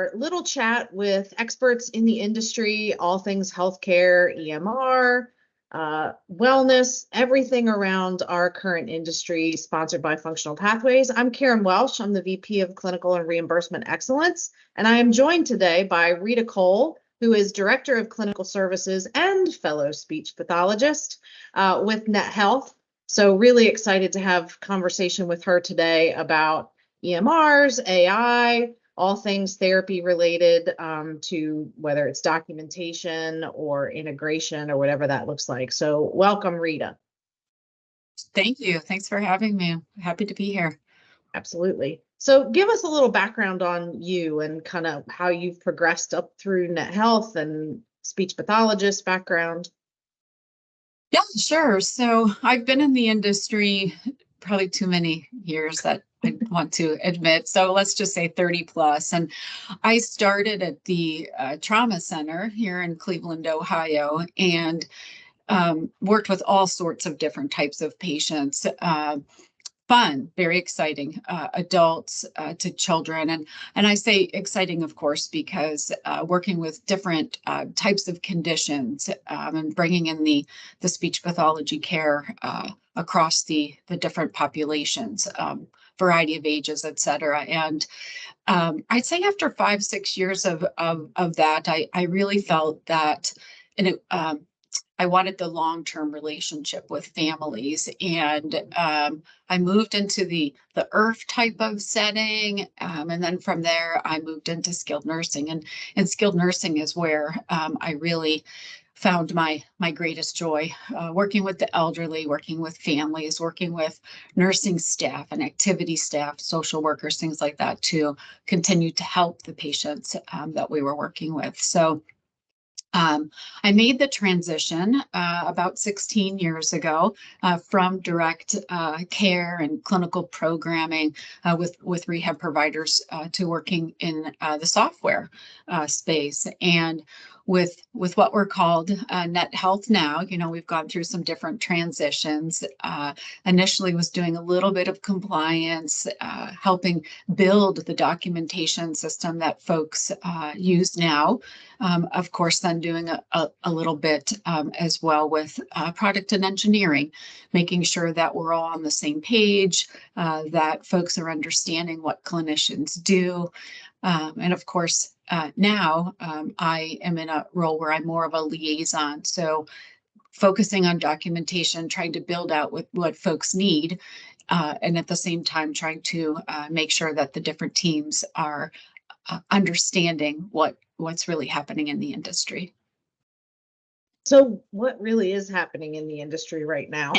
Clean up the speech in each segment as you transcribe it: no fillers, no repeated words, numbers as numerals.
our little chat with experts in the industry, all things healthcare, EMR, wellness, everything around our current industry, sponsored by Functional Pathways. I'm Karen Welsh. I'm the VP of Clinical and Reimbursement Excellence, and I am joined today by Rita Cole, who is Director of Clinical Services and Fellow Speech Pathologist with Net Health. So really excited to have conversation with her today about EMRs, AI, all things therapy related to whether it's documentation or integration or whatever that looks like. So welcome, Rita. Thank you. Thanks for having me. I'm happy to be here. Absolutely. So give us a little background on you and kind of how you've progressed up through Net Health and speech pathologist background. Yeah, sure. So I've been in the industry probably too many years that I want to admit. So let's just say 30 plus. And I started at the trauma center here in Cleveland, Ohio, and worked with all sorts of different types of patients. Fun, very exciting, adults to children. And I say exciting, of course, because working with different types of conditions and bringing in the speech pathology care across the different populations, variety of ages, et cetera. And I'd say after 5-6 years of that, I really felt that, and it, I wanted the long-term relationship with families, and I moved into the IRF type of setting, and then from there I moved into skilled nursing, and skilled nursing is where I really found my greatest joy, working with the elderly, working with families, working with nursing staff and activity staff, social workers, things like that, to continue to help the patients that we were working with. So I made the transition about 16 years ago from direct care and clinical programming with rehab providers to working in the software space. And with what we're called Net Health now, we've gone through some different transitions. Initially was doing a little bit of compliance, helping build the documentation system that folks use now. Of course, then doing a little bit as well with product and engineering, making sure that we're all on the same page, that folks are understanding what clinicians do. And of course, now I am in a role where I'm more of a liaison. So focusing on documentation, trying to build out what folks need, and at the same time trying to make sure that the different teams are understanding what's really happening in the industry. So what really is happening in the industry right now?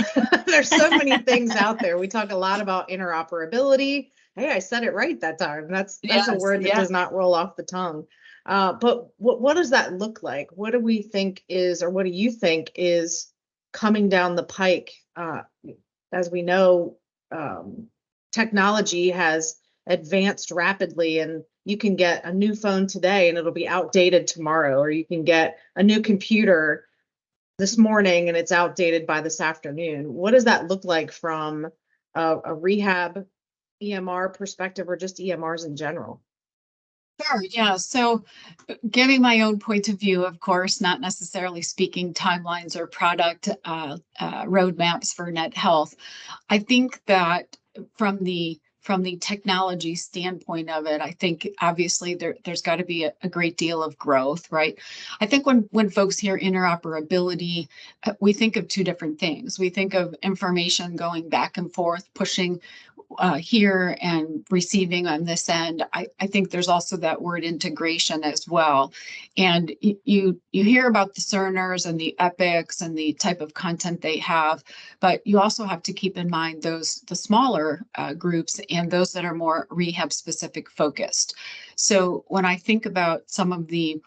There's so many things out there. We talk a lot about interoperability. Hey, I said it right that time. That's yes, a word that does not roll off the tongue. But what does that look like? What do we think is, or what do you think is coming down the pike? As we know, technology has advanced rapidly, and you can get a new phone today and it'll be outdated tomorrow, or you can get a new computer this morning and it's outdated by this afternoon. What does that look like from a rehab EMR perspective, or just EMRs in general? Sure, yeah. So giving my own point of view, of course, not necessarily speaking timelines or product roadmaps for Net Health. I think that from the technology standpoint of it, I think obviously there's got to be a great deal of growth, right? I think when folks hear interoperability, we think of two different things. We think of information going back and forth, pushing here and receiving on this end. I think there's also that word integration as well. And you hear about the Cerners and the Epics and the type of content they have, but you also have to keep in mind the smaller groups and those that are more rehab specific focused. So when I think about some of the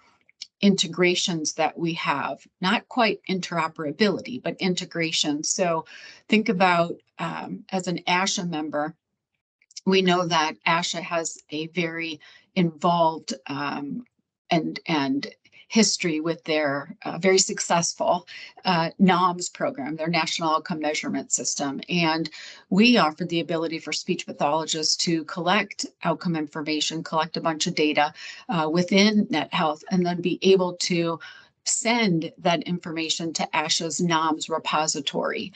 integrations that we have, not quite interoperability, but integration. So think about as an ASHA member, we know that ASHA has a very involved and history with their very successful NOMS program, their National Outcome Measurement System. And we offered the ability for speech pathologists to collect outcome information, collect a bunch of data within NetHealth, and then be able to send that information to ASHA's NOMS repository.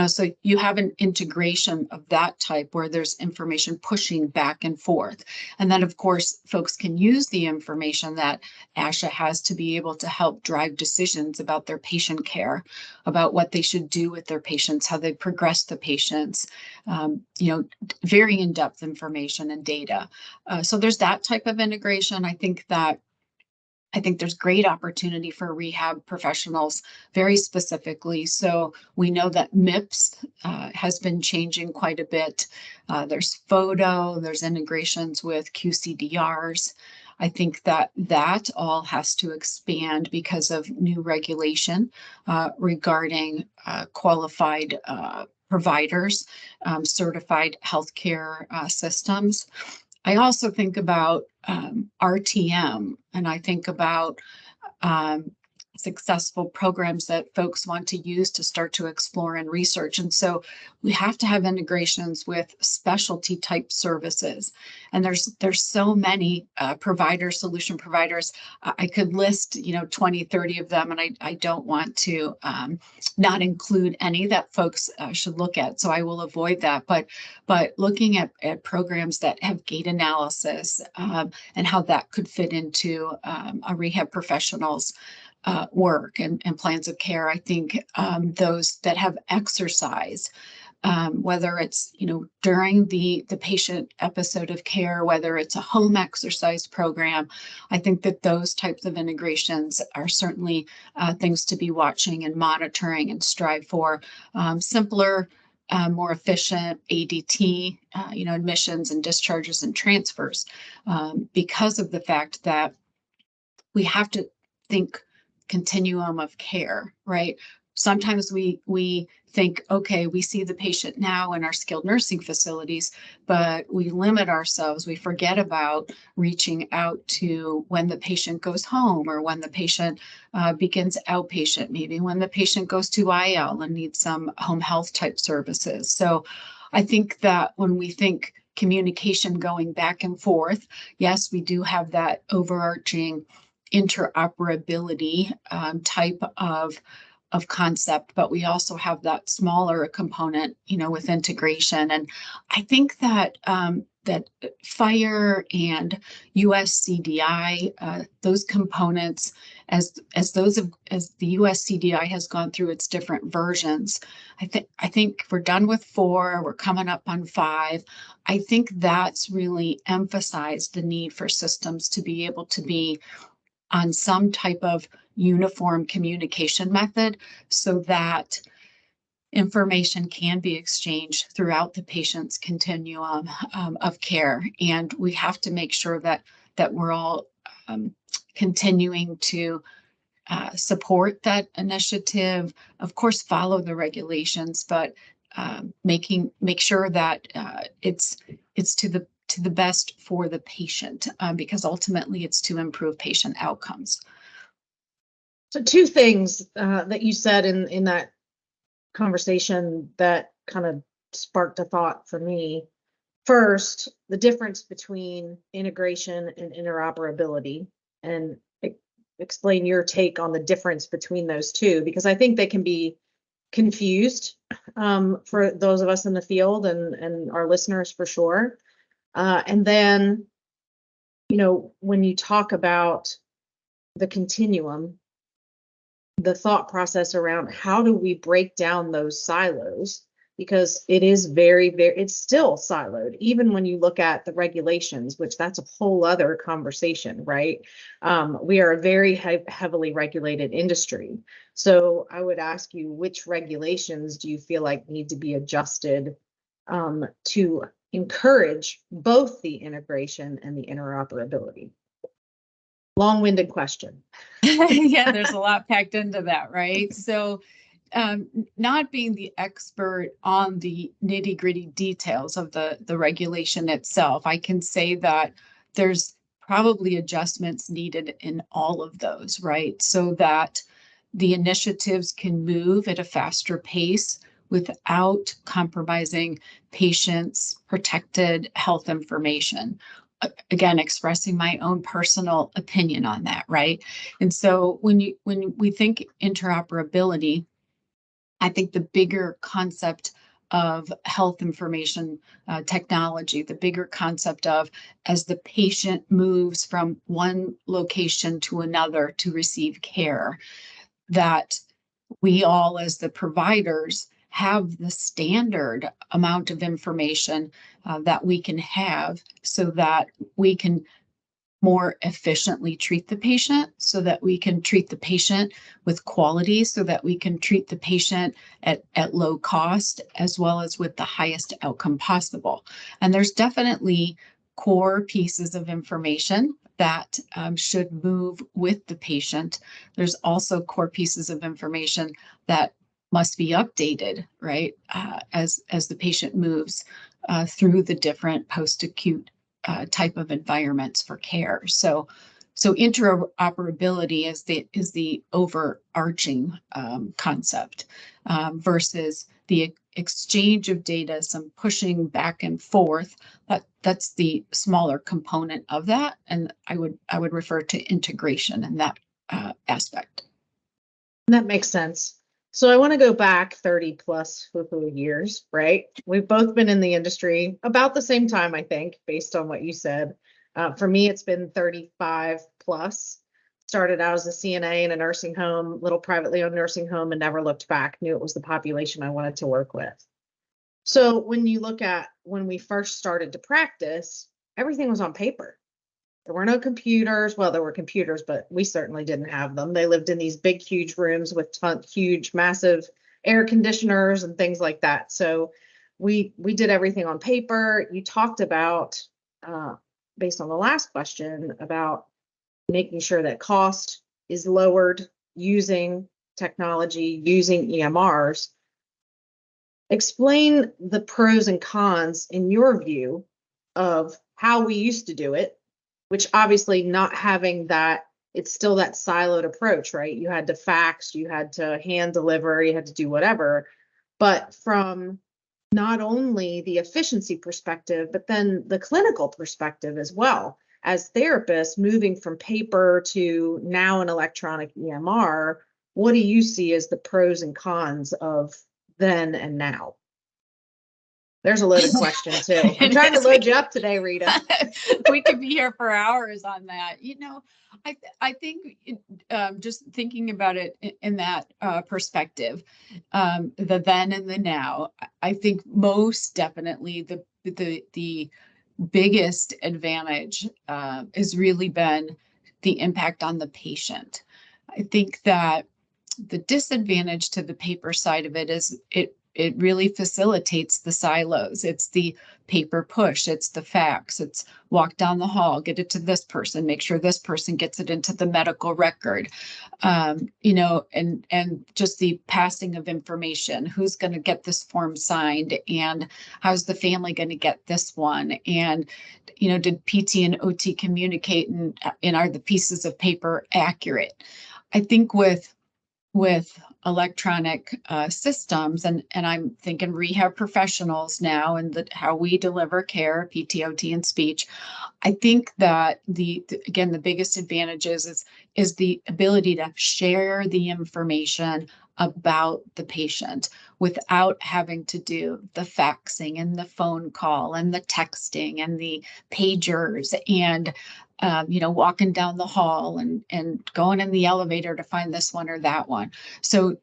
So you have an integration of that type where there's information pushing back and forth. And then, of course, folks can use the information that ASHA has to be able to help drive decisions about their patient care, about what they should do with their patients, how they progress the patients, very in-depth information and data. So there's that type of integration. I think there's great opportunity for rehab professionals very specifically. So we know that MIPS has been changing quite a bit. There's photo, there's integrations with QCDRs. I think that all has to expand because of new regulation regarding qualified providers, certified healthcare systems. I also think about RTM, and I think about successful programs that folks want to use to start to explore and research. And so we have to have integrations with specialty type services. And there's so many solution providers. I could list, 20, 30 of them, and I don't want to not include any that folks should look at. So I will avoid that. But looking at programs that have gait analysis and how that could fit into a rehab professional's work and plans of care. I think those that have exercise, whether it's during the patient episode of care, whether it's a home exercise program, I think that those types of integrations are certainly things to be watching and monitoring and strive for. Simpler, more efficient ADT, admissions and discharges and transfers, because of the fact that we have to think continuum of care, right? Sometimes we think, okay, we see the patient now in our skilled nursing facilities, but we limit ourselves. We forget about reaching out to when the patient goes home or when the patient begins outpatient, maybe when the patient goes to IL and needs some home health type services. So I think that when we think communication going back and forth, yes, we do have that overarching interoperability type of concept, but we also have that smaller component, with integration. And I think that that FHIR and USCDI, those components, as the USCDI has gone through its different versions, I think we're done with 4, we're coming up on 5. I think that's really emphasized the need for systems to be able to be on some type of uniform communication method so that information can be exchanged throughout the patient's continuum of care. And we have to make sure that we're all continuing to support that initiative, of course, follow the regulations, but make sure that it's to the best for the patient, because ultimately it's to improve patient outcomes. So 2 things that you said in that conversation that kind of sparked a thought for me. First, the difference between integration and interoperability, and explain your take on the difference between those two, because I think they can be confused for those of us in the field and our listeners for sure. And then, when you talk about the continuum, the thought process around how do we break down those silos, because it is it's still siloed, even when you look at the regulations, which that's a whole other conversation, right? We are a very heavily regulated industry. So I would ask you, which regulations do you feel like need to be adjusted to encourage both the integration and the interoperability? Long-winded question. Yeah, there's a lot packed into that, right? So not being the expert on the nitty-gritty details of the regulation itself, I can say that there's probably adjustments needed in all of those, right? So that the initiatives can move at a faster pace without compromising patients' protected health information. Again, expressing my own personal opinion on that, right? And so when we think interoperability, I think the bigger concept of health information technology, the bigger concept of as the patient moves from one location to another to receive care, that we all as the providers have the standard amount of information that we can have so that we can more efficiently treat the patient, so that we can treat the patient with quality, so that we can treat the patient at low cost, as well as with the highest outcome possible. And there's definitely core pieces of information that should move with the patient. There's also core pieces of information that must be updated, right, as the patient moves through the different post-acute type of environments for care. So interoperability is the overarching concept versus the exchange of data, some pushing back and forth. That's the smaller component of that, and I would refer to integration in that aspect. That makes sense. So I want to go back 30 plus years, right? We've both been in the industry about the same time, I think, based on what you said. For me, it's been 35 plus. Started out as a CNA in a nursing home, little privately owned nursing home, and never looked back. Knew it was the population I wanted to work with. So when you look at when we first started to practice, everything was on paper. There were no computers. Well, there were computers, but we certainly didn't have them. They lived in these big, huge rooms with huge, massive air conditioners and things like that. So we did everything on paper. You talked about, based on the last question, about making sure that cost is lowered using technology, using EMRs. Explain the pros and cons in your view of how we used to do it, which obviously not having that, it's still that siloed approach, right? You had to fax, you had to hand deliver, you had to do whatever. But from not only the efficiency perspective, but then the clinical perspective as well. As therapists moving from paper to now an electronic EMR, what do you see as the pros and cons of then and now? There's a loaded question too. I'm trying to load you up today, Rita. We could be here for hours on that. I think just thinking about it in that perspective, the then and the now, I think most definitely the biggest advantage has really been the impact on the patient. I think that the disadvantage to the paper side of it is it really facilitates the silos. It's the paper push, it's the fax, it's walk down the hall, get it to this person, make sure this person gets it into the medical record, and just the passing of information. Who's going to get this form signed, and how's the family going to get this one? And, did PT and OT communicate, and are the pieces of paper accurate? I think with electronic systems, and I'm thinking rehab professionals now and how we deliver care, PT, OT, and speech. I think that the biggest advantage is the ability to share the information about the patient without having to do the faxing and the phone call and the texting and the pagers and walking down the hall and going in the elevator to find this one or that one. So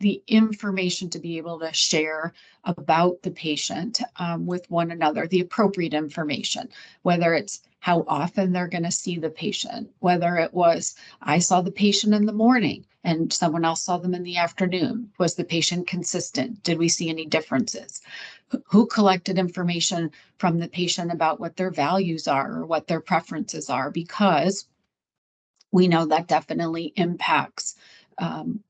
the information to be able to share about the patient with one another, the appropriate information, whether it's how often they're going to see the patient, whether it was, I saw the patient in the morning and someone else saw them in the afternoon. Was the patient consistent? Did we see any differences? Who collected information from the patient about what their values are or what their preferences are? Because we know that definitely impacts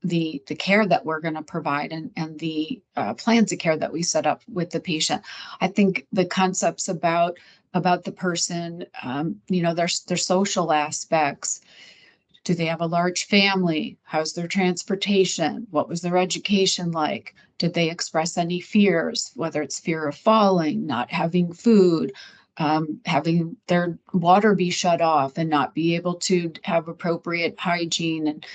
the care that we're going to provide and the plans of care that we set up with the patient. I think the concepts about about the person, their social aspects. Do they have a large family? How's their transportation? What was their education like? Did they express any fears, whether it's fear of falling, not having food, having their water be shut off and not be able to have appropriate hygiene? And,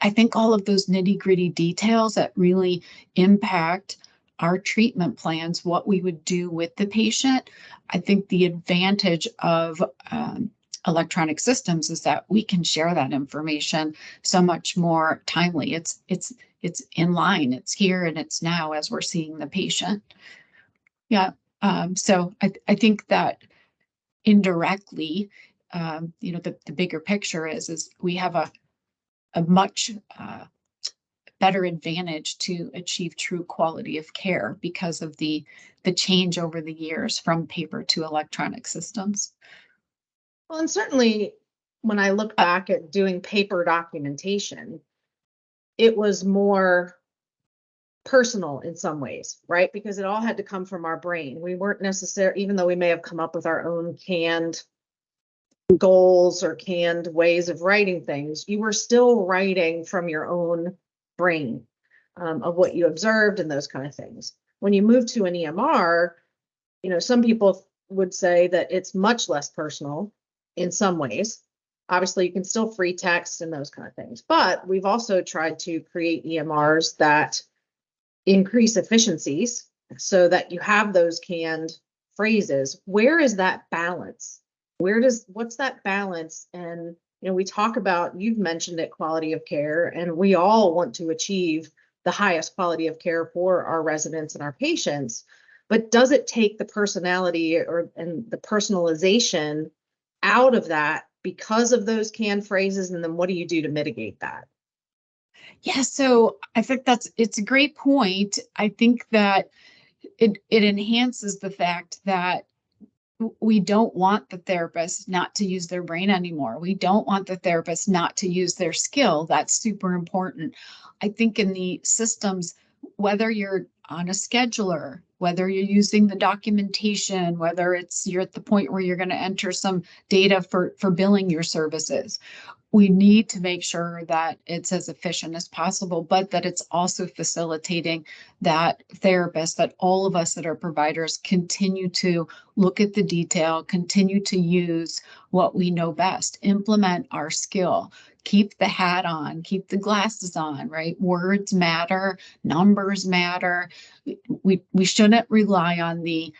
I think all of those nitty-gritty details that really impact our treatment plans, what we would do with the patient. I think the advantage of electronic systems is that we can share that information so much more timely. It's in line, it's here and it's now as we're seeing the patient. Yeah. So I think that indirectly, the bigger picture is we have a much better advantage to achieve true quality of care because of the change over the years from paper to electronic systems. Well, and certainly when I look back at doing paper documentation, it was more personal in some ways, right? Because it all had to come from our brain. We weren't necessarily, even though we may have come up with our own canned goals or canned ways of writing things, you were still writing from your own brain of what you observed and those kind of things. When you move to an EMR, some people would say that it's much less personal in some ways. Obviously, you can still free text and those kind of things, but we've also tried to create EMRs that increase efficiencies so that you have those canned phrases. Where is that balance? What's that balance? And, we talk about, you've mentioned it, quality of care, and we all want to achieve the highest quality of care for our residents and our patients. But does it take the personality and the personalization out of that because of those canned phrases? And then what do you do to mitigate that? Yeah, so I think it's a great point. I think that it enhances the fact that we don't want the therapist not to use their brain anymore. We don't want the therapist not to use their skill. That's super important. I think in the systems, whether you're on a scheduler, whether you're using the documentation, whether you're at the point where you're going to enter some data for billing your services, we need to make sure that it's as efficient as possible, but that it's also facilitating that therapist, that all of us that are providers continue to look at the detail, continue to use what we know best, implement our skill, keep the hat on, keep the glasses on, right? Words matter, numbers matter. We shouldn't rely on the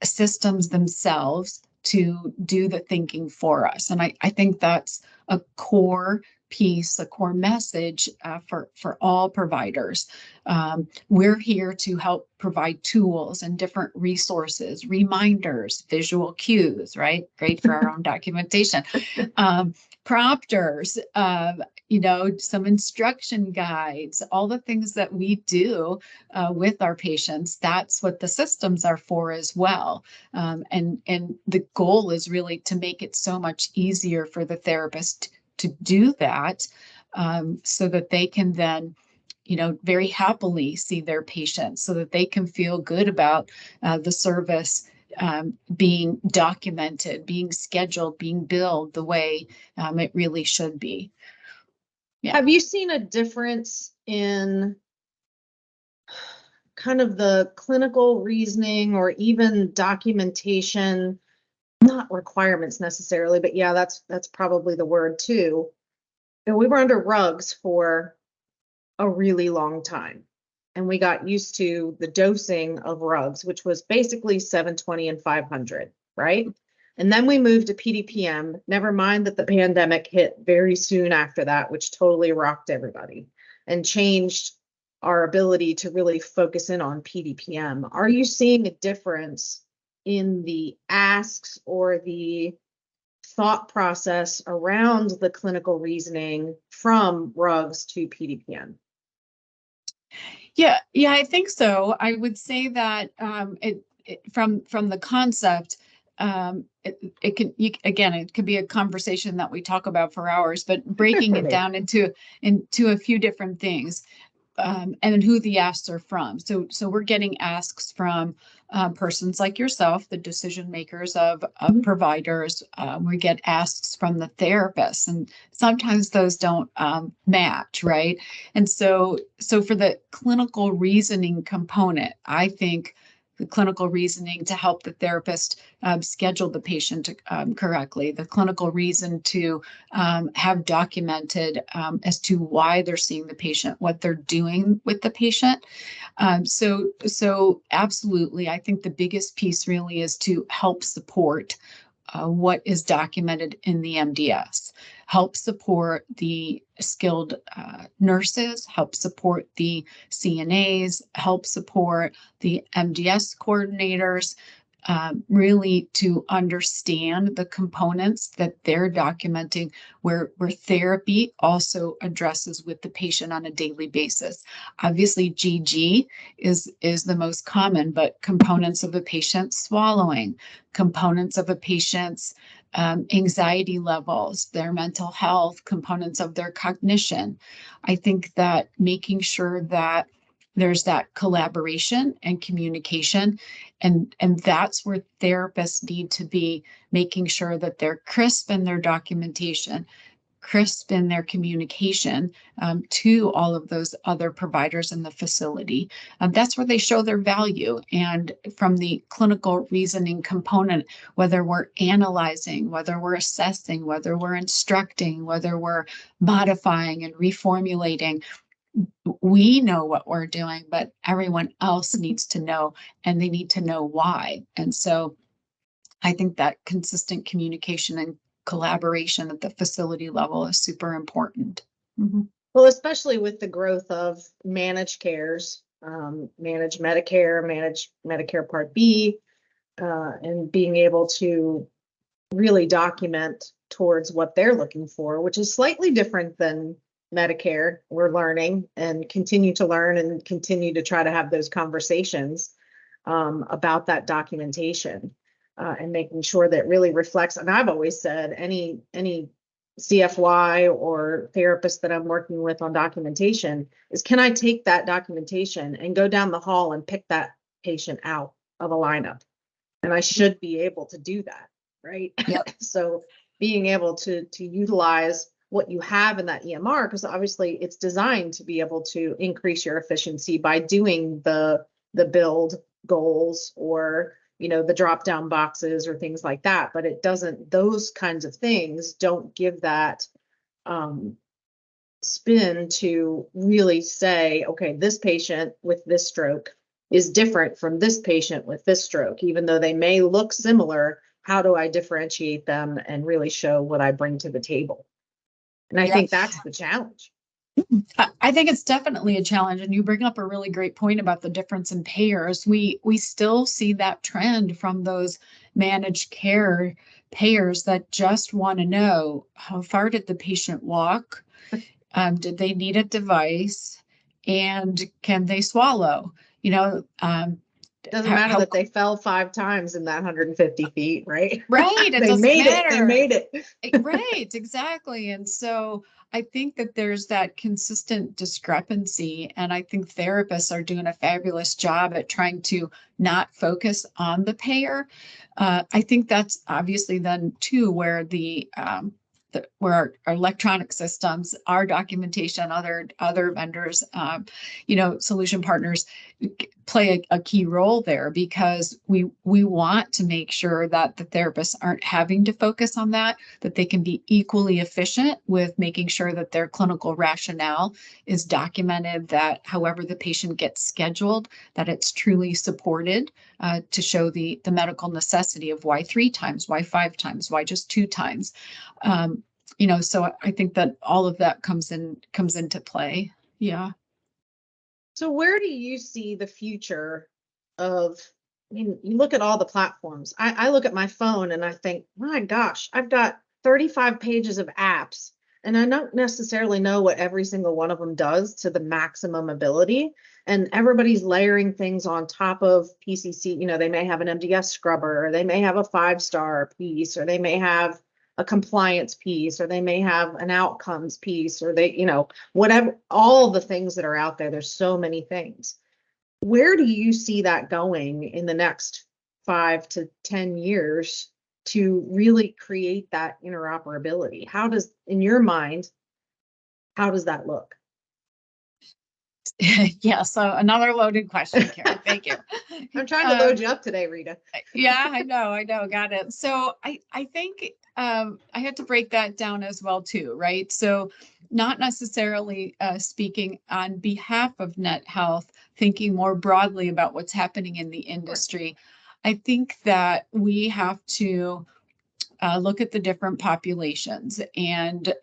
systems themselves to do the thinking for us. And I think that's a core piece, a core message for all providers. We're here to help provide tools and different resources, reminders, visual cues, right? Great for our own documentation. Prompters, some instruction guides, all the things that we do with our patients. That's what the systems are for as well. And the goal is really to make it so much easier for the therapist to do that, so that they can then, very happily see their patients, so that they can feel good about the service being documented, being scheduled, being billed the way it really should be. Yeah. Have you seen a difference in kind of the clinical reasoning or even documentation, not requirements necessarily, but yeah, that's probably the word too. And we were under rugs for a really long time. And we got used to the dosing of rugs, which was basically 720 and 500, right? And then we moved to PDPM, never mind that the pandemic hit very soon after that, which totally rocked everybody and changed our ability to really focus in on PDPM. Are you seeing a difference in the asks or the thought process around the clinical reasoning from rugs to PDPM? Yeah, I think so. I would say that from the concept, it could be a conversation that we talk about for hours, but breaking it down into a few different things. and who the asks are from. So we're getting asks from persons like yourself, the decision makers of providers. We get asks from the therapists, and sometimes those don't match, right? And so for the clinical reasoning component, I think the clinical reasoning to help the therapist schedule the patient correctly, the clinical reason to have documented as to why they're seeing the patient, what they're doing with the patient. So absolutely, I think the biggest piece really is to help support what is documented in the MDS, help support the skilled nurses, help support the CNAs, help support the MDS coordinators, really to understand the components that they're documenting, where therapy also addresses with the patient on a daily basis. Obviously, GG is the most common, but components of a patient swallowing, components of a patient's anxiety levels, their mental health, components of their cognition. I think that making sure that there's that collaboration and communication, and that's where therapists need to be, making sure that they're crisp in their documentation, crisp in their communication to all of those other providers in the facility. That's where they show their value. And from the clinical reasoning component, whether we're analyzing, whether we're assessing, whether we're instructing, whether we're modifying and reformulating, we know what we're doing, but everyone else needs to know, and they need to know why. And so I think that consistent communication and collaboration at the facility level is super important. Mm-hmm. Well, especially with the growth of managed cares, managed Medicare, managed Medicare Part B, and being able to really document towards what they're looking for, which is slightly different than Medicare. We're learning and continue to learn and continue to try to have those conversations about that documentation and making sure that really reflects. And I've always said any CFY or therapist that I'm working with on documentation is, can I take that documentation and go down the hall and pick that patient out of a lineup? And I should be able to do that, right? Yep. So being able to utilize what you have in that EMR, because obviously it's designed to be able to increase your efficiency by doing the build goals or, you know, the drop down boxes or things like that. But it doesn't, those kinds of things don't give that spin to really say, okay, this patient with this stroke is different from this patient with this stroke, even though they may look similar. How do I differentiate them and really show what I bring to the table? And I think that's the challenge. I think it's definitely a challenge. And you bring up a really great point about the difference in payers. We still see that trend from those managed care payers that just want to know, how far did the patient walk? Did they need a device? And can they swallow? You know, doesn't matter that they fell 5 times in that 150 feet, right? Right. It They doesn't made matter. it. They made it. Right. Exactly. And so I think that there's that consistent discrepancy, and I think therapists are doing a fabulous job at trying to not focus on the payer. I think that's obviously then too where where our electronic systems, our documentation, other vendors, solution partners play a key role there, because we want to make sure that the therapists aren't having to focus on that they can be equally efficient with making sure that their clinical rationale is documented, that however the patient gets scheduled, that it's truly supported to show the medical necessity of why 3 times, why 5 times, why just 2 times. So I think that all of that comes into play. Yeah. So where do you see the future of, I mean, you look at all the platforms. I look at my phone and I think, my gosh, I've got 35 pages of apps, and I don't necessarily know what every single one of them does to the maximum ability. And everybody's layering things on top of PCC. You know, they may have an MDS scrubber, or they may have a 5-star piece, or they may have a compliance piece, or they may have an outcomes piece, or they, whatever, all the things that are out there. There's so many things. Where do you see that going in the next 5 to 10 years to really create that interoperability? In your mind, how does that look? Yeah, so another loaded question, Karen. Thank you. I'm trying to load you up today, Rita. Yeah, I know, got it. So I think I had to break that down as well too, right? So not necessarily speaking on behalf of Net Health, thinking more broadly about what's happening in the industry. I think that we have to look at the different populations and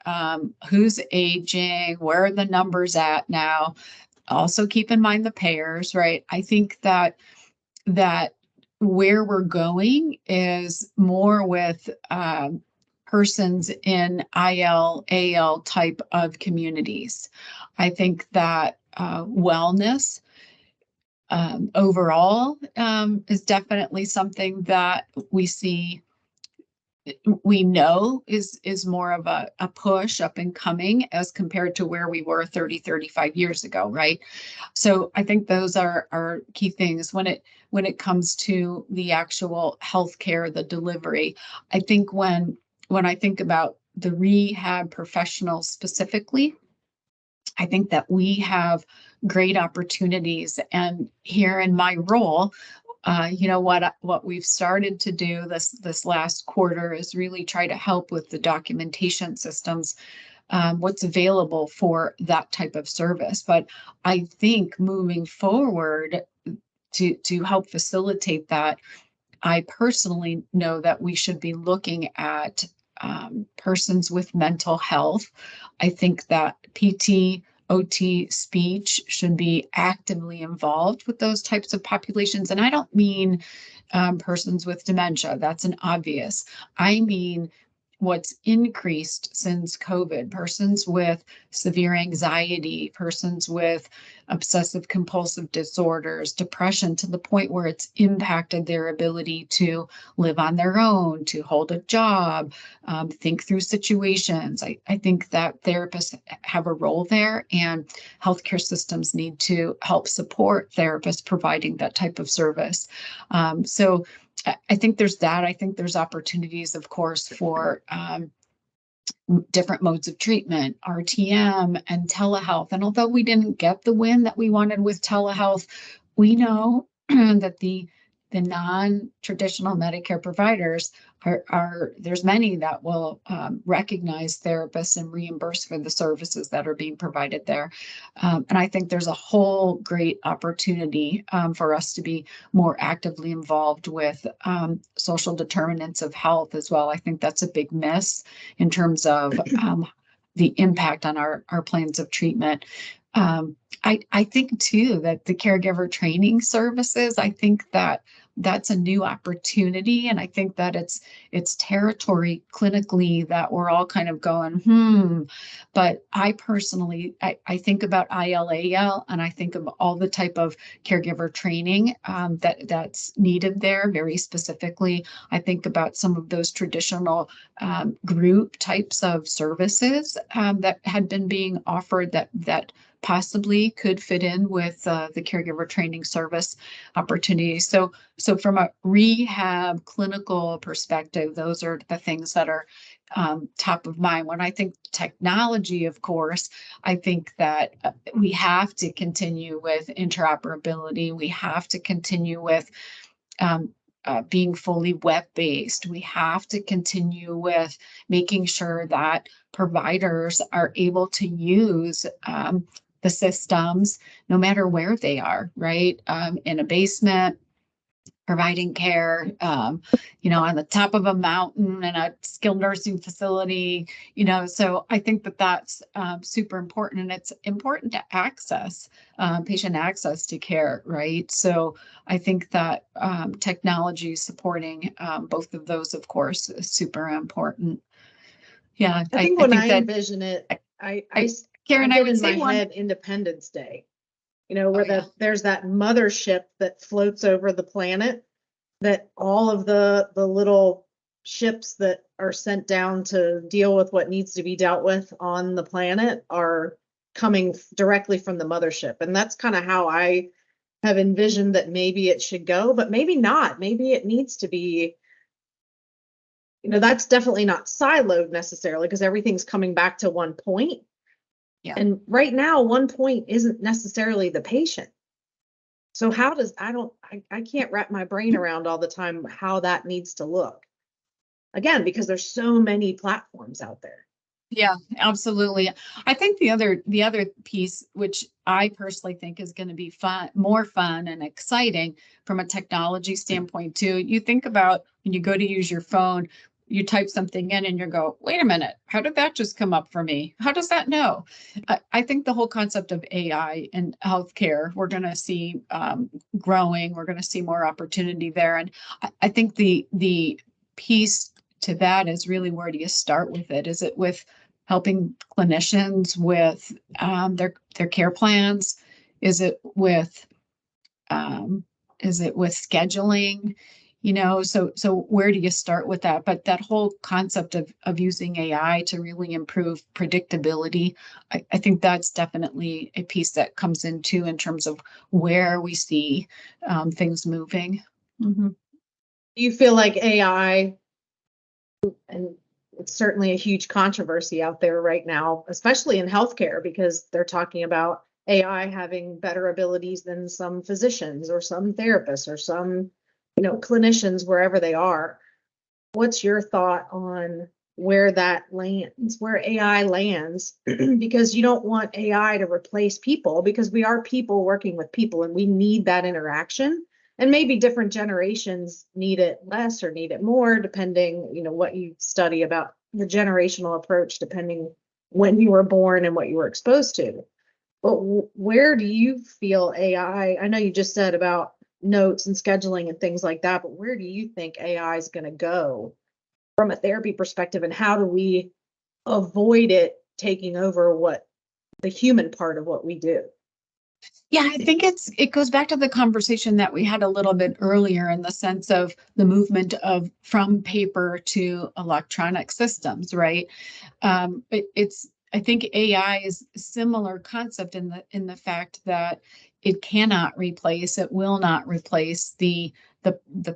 who's aging, where are the numbers at now. Also keep in mind the payers, right? I think that where we're going is more with persons in IL, AL type of communities. I think that wellness overall is definitely something that we know is more of a push up and coming as compared to where we were 30-35 years ago, right? So I think those are key things when it comes to the actual healthcare, the delivery. I think when I think about the rehab professionals specifically, I think that we have great opportunities. And here in my role, what we've started to do this last quarter is really try to help with the documentation systems, what's available for that type of service. But I think moving forward to help facilitate that, I personally know that we should be looking at persons with mental health. I think that PT, OT, speech should be actively involved with those types of populations. And I don't mean persons with dementia. That's an obvious. I mean what's increased since COVID, persons with severe anxiety, persons with obsessive compulsive disorders, depression, to the point where it's impacted their ability to live on their own, to hold a job, think through situations. I think that therapists have a role there, and healthcare systems need to help support therapists providing that type of service. So I think there's that. I think there's opportunities, of course, for different modes of treatment, RTM and telehealth. And although we didn't get the win that we wanted with telehealth, we know that the non-traditional Medicare providers are there's many that will recognize therapists and reimburse for the services that are being provided there. And I think there's a whole great opportunity for us to be more actively involved with social determinants of health as well. I think that's a big miss in terms of the impact on our plans of treatment. I think too that the caregiver training services, I think that that's a new opportunity. And I think that it's territory clinically that we're all kind of going, But I personally, I think about ILAL, and I think of all the type of caregiver training that's needed there very specifically. I think about some of those traditional group types of services that had been being offered that possibly could fit in with the caregiver training service opportunities. So from a rehab clinical perspective, those are the things that are top of mind. When I think technology, of course, I think that we have to continue with interoperability. We have to continue with being fully web-based. We have to continue with making sure that providers are able to use the systems, no matter where they are, right? In a basement, providing care, on the top of a mountain in a skilled nursing facility, so I think that that's super important, and it's important to access patient access to care, right? So I think that technology supporting both of those, of course, is super important. Yeah, I think when I envision it, Karen, I would in say my head Independence Day, where there's that mothership that floats over the planet, that all of the little ships that are sent down to deal with what needs to be dealt with on the planet are coming directly from the mothership. And that's kind of how I have envisioned that maybe it should go, but maybe not. Maybe it needs to be, that's definitely not siloed necessarily because everything's coming back to one point. Yeah. And right now, one point isn't necessarily the patient. So how does, I can't wrap my brain around all the time how that needs to look. Again, because there's so many platforms out there. Yeah, absolutely. I think the other piece, which I personally think is going to be more fun and exciting from a technology standpoint too. You think about when you go to use your phone, you type something in and you go, wait a minute, how did that just come up for me? How does that know? I think the whole concept of AI in healthcare, we're going to see growing. We're going to see more opportunity there. And I think the piece to that is really, where do you start with it? Is it with helping clinicians with their care plans? Is it with scheduling? So where do you start with that? But that whole concept of using AI to really improve predictability, I think that's definitely a piece that comes into in terms of where we see things moving. Mm-hmm. Do you feel like AI, and it's certainly a huge controversy out there right now, especially in healthcare, because they're talking about AI having better abilities than some physicians or some therapists or some, clinicians, wherever they are. What's your thought on where that lands, where AI lands? Because you don't want AI to replace people, because we are people working with people and we need that interaction. And maybe different generations need it less or need it more, depending, what you study about the generational approach, depending when you were born and what you were exposed to. But where do you feel AI? I know you just said about notes and scheduling and things like that, but where do you think AI is going to go from a therapy perspective, and how do we avoid it taking over what the human part of what we do? Yeah, I think it goes back to the conversation that we had a little bit earlier, in the sense of the movement of from paper to electronic systems, right? I think AI is a similar concept in the fact that it cannot replace, it will not replace the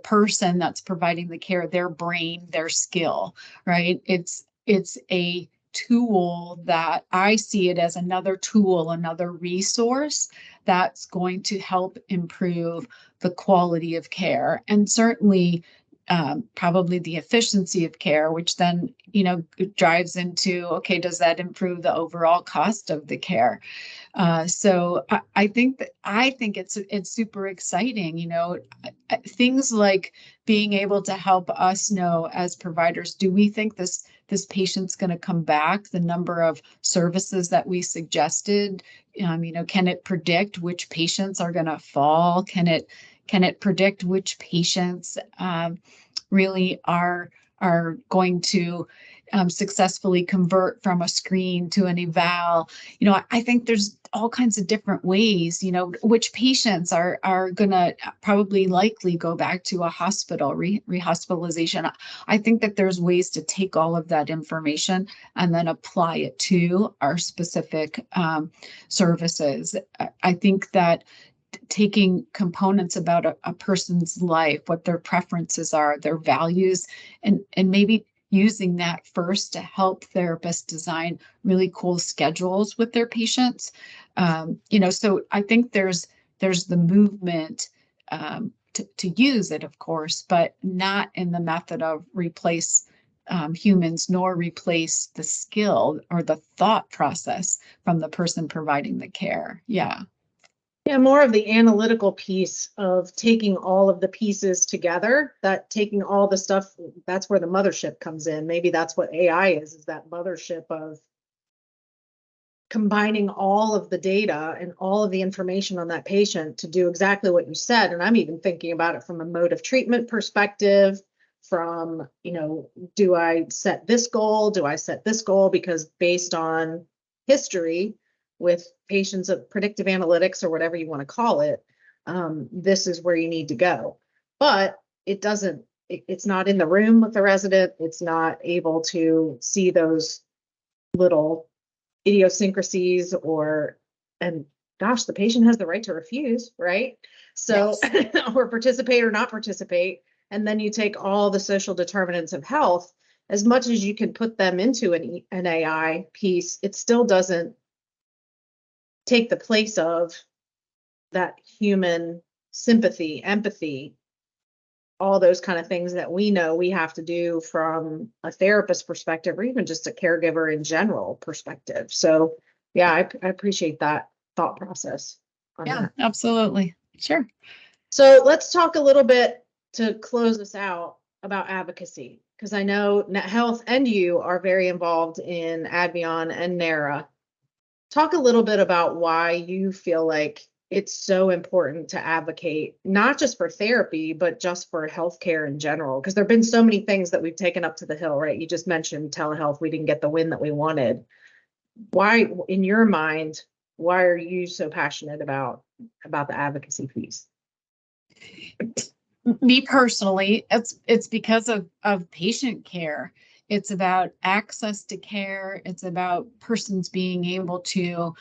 person that's providing the care, their brain, their skill, right? It's a tool that I see it as another tool, another resource that's going to help improve the quality of care, and certainly probably the efficiency of care, which then, drives into, okay, does that improve the overall cost of the care? So I think it's super exciting, things like being able to help us know as providers, do we think this patient's going to come back? The number of services that we suggested, can it predict which patients are going to fall? Can it predict which patients really are going to successfully convert from a screen to an eval? I think there's all kinds of different ways, which patients are going to probably likely go back to a hospital, rehospitalization. I think that there's ways to take all of that information and then apply it to our specific services. I think that taking components about a person's life, what their preferences are, their values, and maybe using that first to help therapists design really cool schedules with their patients. So I think there's the movement to use it, of course, but not in the method of replace humans, nor replace the skill or the thought process from the person providing the care. Yeah. Yeah, more of the analytical piece of taking all of the pieces together, that taking all the stuff, that's where the mothership comes in. Maybe that's what AI is that mothership of combining all of the data and all of the information on that patient to do exactly what you said. And I'm even thinking about it from a mode of treatment perspective, from, do I set this goal? Do I set this goal? Because based on history, with patients of predictive analytics or whatever you want to call it, this is where you need to go. But it doesn't it's not in the room with the resident. It's not able to see those little idiosyncrasies and gosh, the patient has the right to refuse, right? So, or participate or not participate. And then you take all the social determinants of health, as much as you can put them into an AI piece, it still doesn't take the place of that human sympathy, empathy, all those kind of things that we know we have to do from a therapist perspective, or even just a caregiver in general perspective. So yeah, I appreciate that thought process on Yeah, that. absolutely. Sure. So let's talk a little bit to close this out about advocacy, because I know Net Health and you are very involved in Advion and NARA. Talk a little bit about why you feel like it's so important to advocate, not just for therapy, but just for healthcare in general, because there have been so many things that we've taken up to the hill, right? You just mentioned telehealth. We didn't get the win that we wanted. Why, in your mind, why are you so passionate about the advocacy piece? Me personally, it's because of patient care. It's about access to care. It's about persons being able to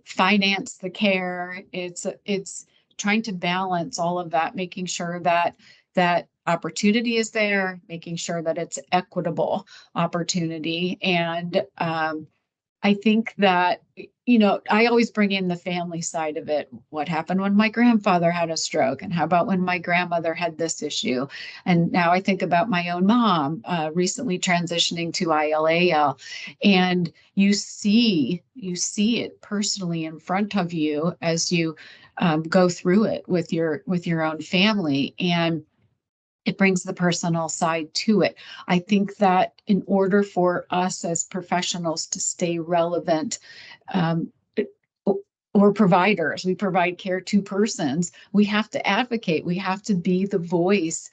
finance the care. It's trying to balance all of that, making sure that opportunity is there, making sure that it's equitable opportunity. And I think that, I always bring in the family side of it. What happened when my grandfather had a stroke? And how about when my grandmother had this issue? And now I think about my own mom recently transitioning to ILAL. And you see it personally in front of you as you go through it with your own family. And it brings the personal side to it. I think that in order for us as professionals to stay relevant, um, or providers, we provide care to persons, we have to advocate. We have to be the voice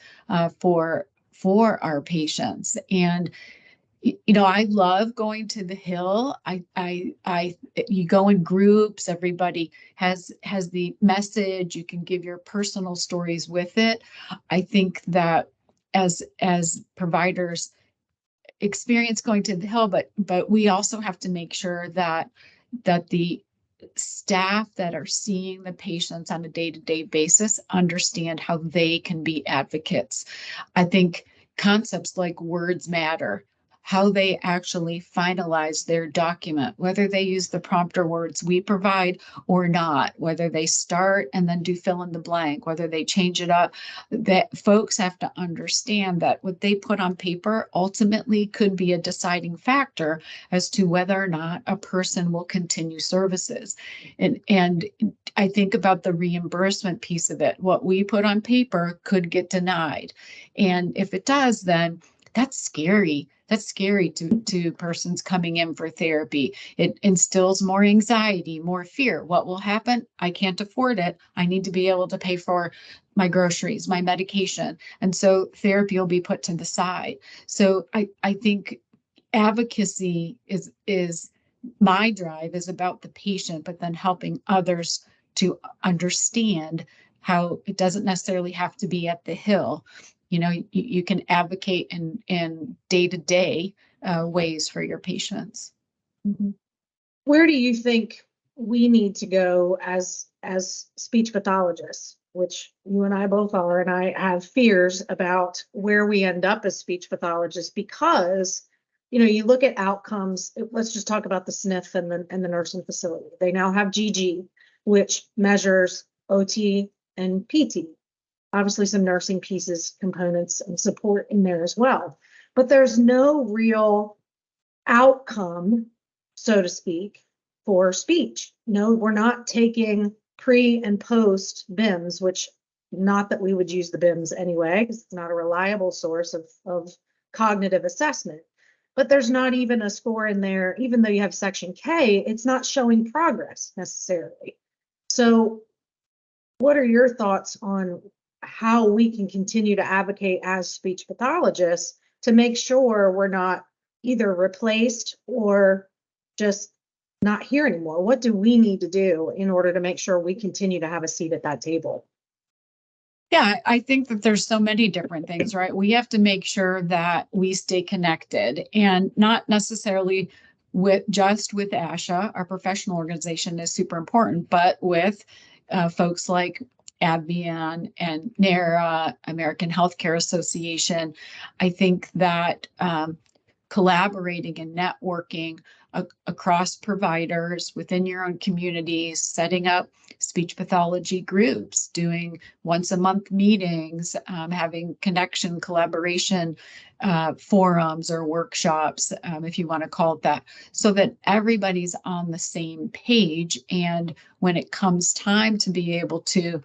for our patients. And I love going to the Hill. You go in groups, everybody has the message, you can give your personal stories with it. I think that as providers experience going to the Hill, but we also have to make sure that the staff that are seeing the patients on a day-to-day basis understand how they can be advocates. I think concepts like words matter, how they actually finalize their document, whether they use the prompter words we provide or not, whether they start and then do fill in the blank, whether they change it up, that folks have to understand that what they put on paper ultimately could be a deciding factor as to whether or not a person will continue services. And I think about the reimbursement piece of it. What we put on paper could get denied. And if it does, then that's scary. That's scary to persons coming in for therapy. It instills more anxiety, more fear. What will happen? I can't afford it. I need to be able to pay for my groceries, my medication. And so therapy will be put to the side. So I think advocacy is my drive is about the patient, but then helping others to understand how it doesn't necessarily have to be at the Hill. You can advocate in day-to-day ways for your patients. Mm-hmm. Where do you think we need to go as speech pathologists, which you and I both are, and I have fears about where we end up as speech pathologists, because you look at outcomes. Let's just talk about the SNF and the nursing facility. They now have GG, which measures OT and PT. Obviously some nursing pieces, components, and support in there as well. But there's no real outcome, so to speak, for speech. No, we're not taking pre and post BIMS, which not that we would use the BIMS anyway, because it's not a reliable source of cognitive assessment. But there's not even a score in there, even though you have section K, it's not showing progress necessarily. So what are your thoughts on how we can continue to advocate as speech pathologists to make sure we're not either replaced or just not here anymore? What do we need to do in order to make sure we continue to have a seat at that table? Yeah, I think that there's so many different things, right? We have to make sure that we stay connected and not necessarily with ASHA. Our professional organization is super important, but with folks like AbbVie and NARA, American Healthcare Association. I think that collaborating and networking across providers within your own communities, setting up speech pathology groups, doing once a month meetings, having connection collaboration forums or workshops, if you want to call it that, so that everybody's on the same page. And when it comes time to be able to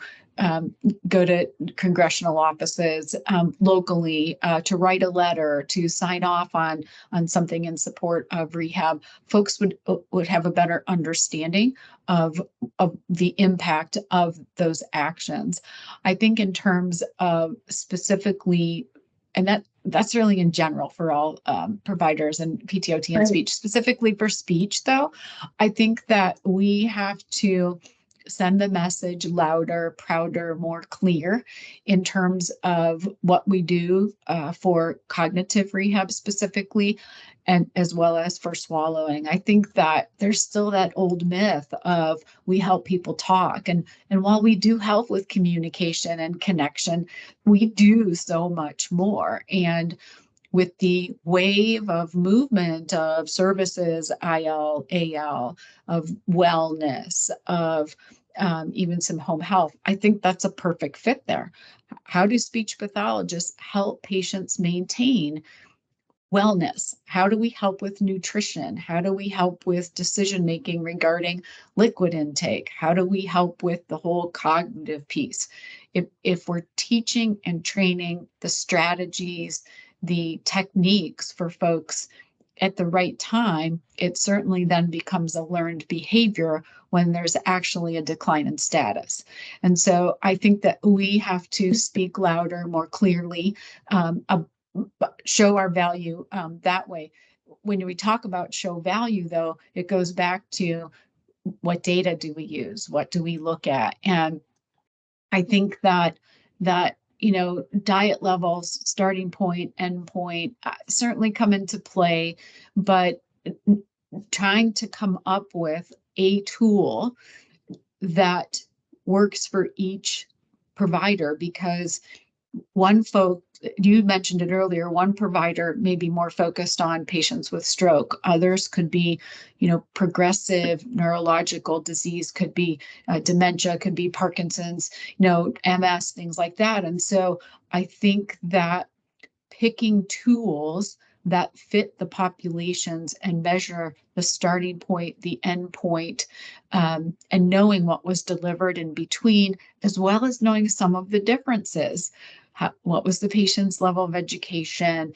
go to congressional offices locally to write a letter, to sign off on something in support of rehab, folks would have a better understanding of the impact of those actions. I think in terms of specifically, and that's really in general for all providers and PTOT and speech. Specifically for speech, though, I think that we have to send the message louder, prouder, more clear in terms of what we do for cognitive rehab specifically, and as well as for swallowing. I think that there's still that old myth of we help people talk. And while we do help with communication and connection, we do so much more. And with the wave of movement of services, IL, AL, of wellness, of even some home health, I think that's a perfect fit there. How do speech pathologists help patients maintain wellness? How do we help with nutrition? How do we help with decision making regarding liquid intake? How do we help with the whole cognitive piece? If we're teaching and training the strategies, the techniques for folks at the right time, it certainly then becomes a learned behavior when there's actually a decline in status. And so I think that we have to speak louder, more clearly, show our value that way. When we talk about show value, though, it goes back to what data do we use? What do we look at? And I think that diet levels, starting point, end point, certainly come into play, but trying to come up with a tool that works for each provider, because you mentioned it earlier, one provider may be more focused on patients with stroke. Others could be, progressive neurological disease, could be dementia, could be Parkinson's, MS, things like that. And so I think that picking tools that fit the populations and measure the starting point, the end point, and knowing what was delivered in between, as well as knowing some of the differences. What was the patient's level of education?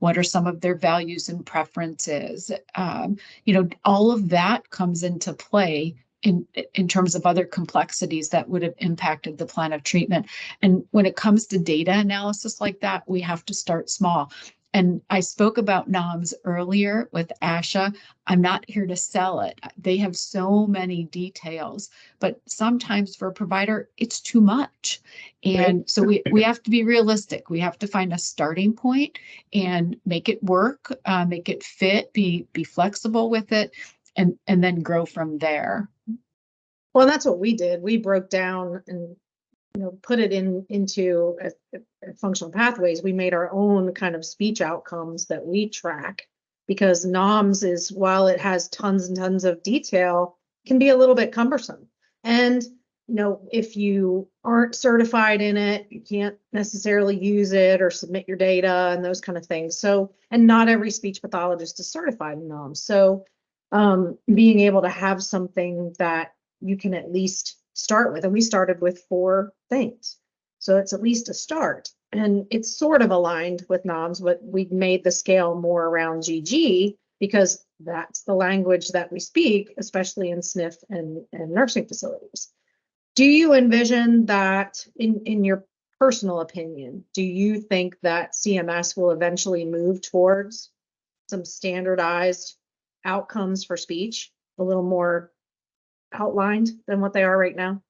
What are some of their values and preferences? All of that comes into play in terms of other complexities that would have impacted the plan of treatment. And when it comes to data analysis like that, we have to start small. And I spoke about NOMS earlier with ASHA. I'm not here to sell it. They have so many details, but sometimes for a provider, it's too much. And so we have to be realistic. We have to find a starting point and make it work, make it fit, be flexible with it, and then grow from there. Well, that's what we did. We broke down and put it into functional pathways. We made our own kind of speech outcomes that we track, because NOMS is, while it has tons and tons of detail, can be a little bit cumbersome. And if you aren't certified in it, you can't necessarily use it or submit your data and those kind of things. So, and not every speech pathologist is certified in NOMS. So being able to have something that you can at least start with, and we started with 4 things. So it's at least a start. And it's sort of aligned with NOMS, but we've made the scale more around GG, because that's the language that we speak, especially in SNF and nursing facilities. Do you envision that, in your personal opinion, do you think that CMS will eventually move towards some standardized outcomes for speech, a little more outlined than what they are right now?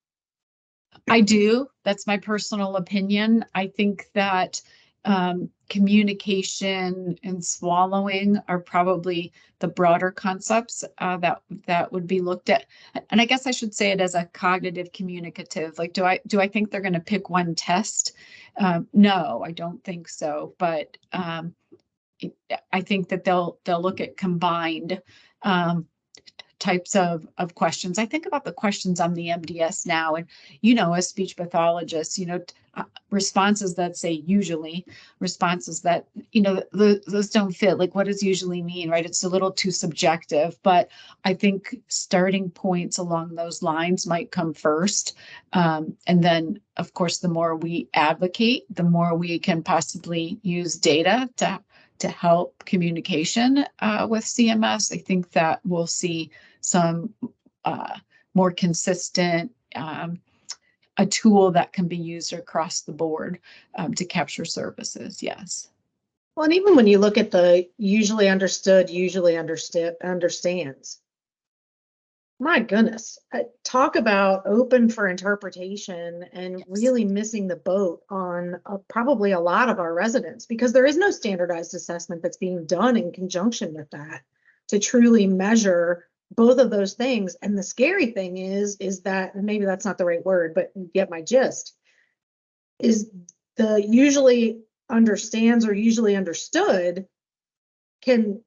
I do. That's my personal opinion. I think that communication and swallowing are probably the broader concepts that would be looked at. And I guess I should say it as a cognitive communicative. Like, do I think they're going to pick one test? No, I don't think so. But I think that they'll look at combined types of questions. I think about the questions on the MDS now, and as speech pathologists, responses that say usually, responses that those don't fit. Like, what does usually mean, right? It's a little too subjective, but I think starting points along those lines might come first, and then of course the more we advocate, the more we can possibly use data to help communication with CMS. I think that we'll see some more consistent, a tool that can be used across the board to capture services. Yes. Well, and even when you look at the usually understands, my goodness, talk about open for interpretation and Yes. really missing the boat on probably a lot of our residents, because there is no standardized assessment that's being done in conjunction with that to truly measure both of those things. And the scary thing is that, and maybe that's not the right word, but you get my gist, is the usually understands or usually understood can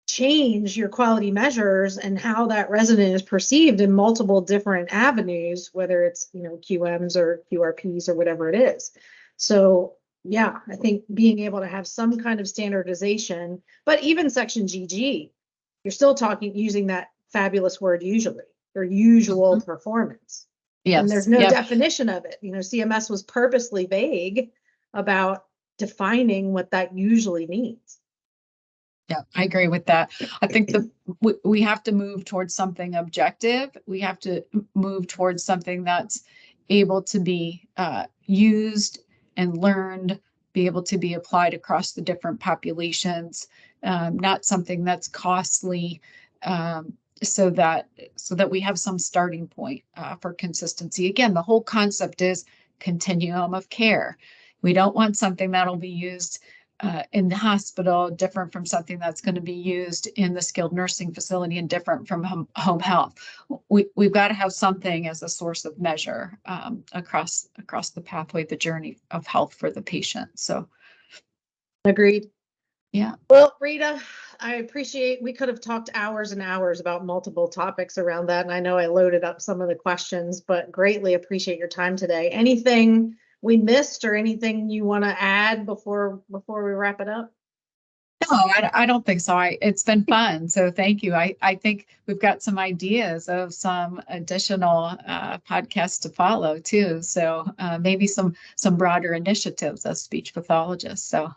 change your quality measures and how that resident is perceived in multiple different avenues, whether it's, QMs or QRPs or whatever it is. So yeah, I think being able to have some kind of standardization, but even section GG, you're still using that fabulous word usually, or usual performance. Yes. And there's no definition of it. CMS was purposely vague about defining what that usually means. Yeah, I agree with that. I think we have to move towards something objective. We have to move towards something that's able to be used and learned, be able to be applied across the different populations, not something that's costly, so that we have some starting point for consistency. Again, the whole concept is continuum of care. We don't want something that'll be used in the hospital, different from something that's going to be used in the skilled nursing facility, and different from home health. We've got to have something as a source of measure across the pathway, the journey of health for the patient. So, agreed. Yeah. Well, Rita, I appreciate, we could have talked hours and hours about multiple topics around that, and I know I loaded up some of the questions, but greatly appreciate your time today. Anything we missed or anything you want to add before we wrap it up? No, I don't think so. It's been fun. So thank you. I think we've got some ideas of some additional podcasts to follow too. So maybe some broader initiatives as speech pathologists. So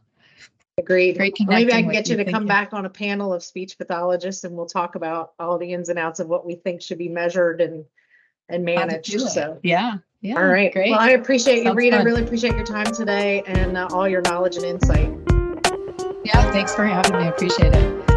agreed. Great Maybe I can with get you to Thank come back on a panel of speech pathologists, and we'll talk about all the ins and outs of what we think should be measured and managed. So yeah. All right. Great. Well, I appreciate you, Sounds Rita. fun. Really appreciate your time today and all your knowledge and insight. Yeah, thanks for having me. I appreciate it.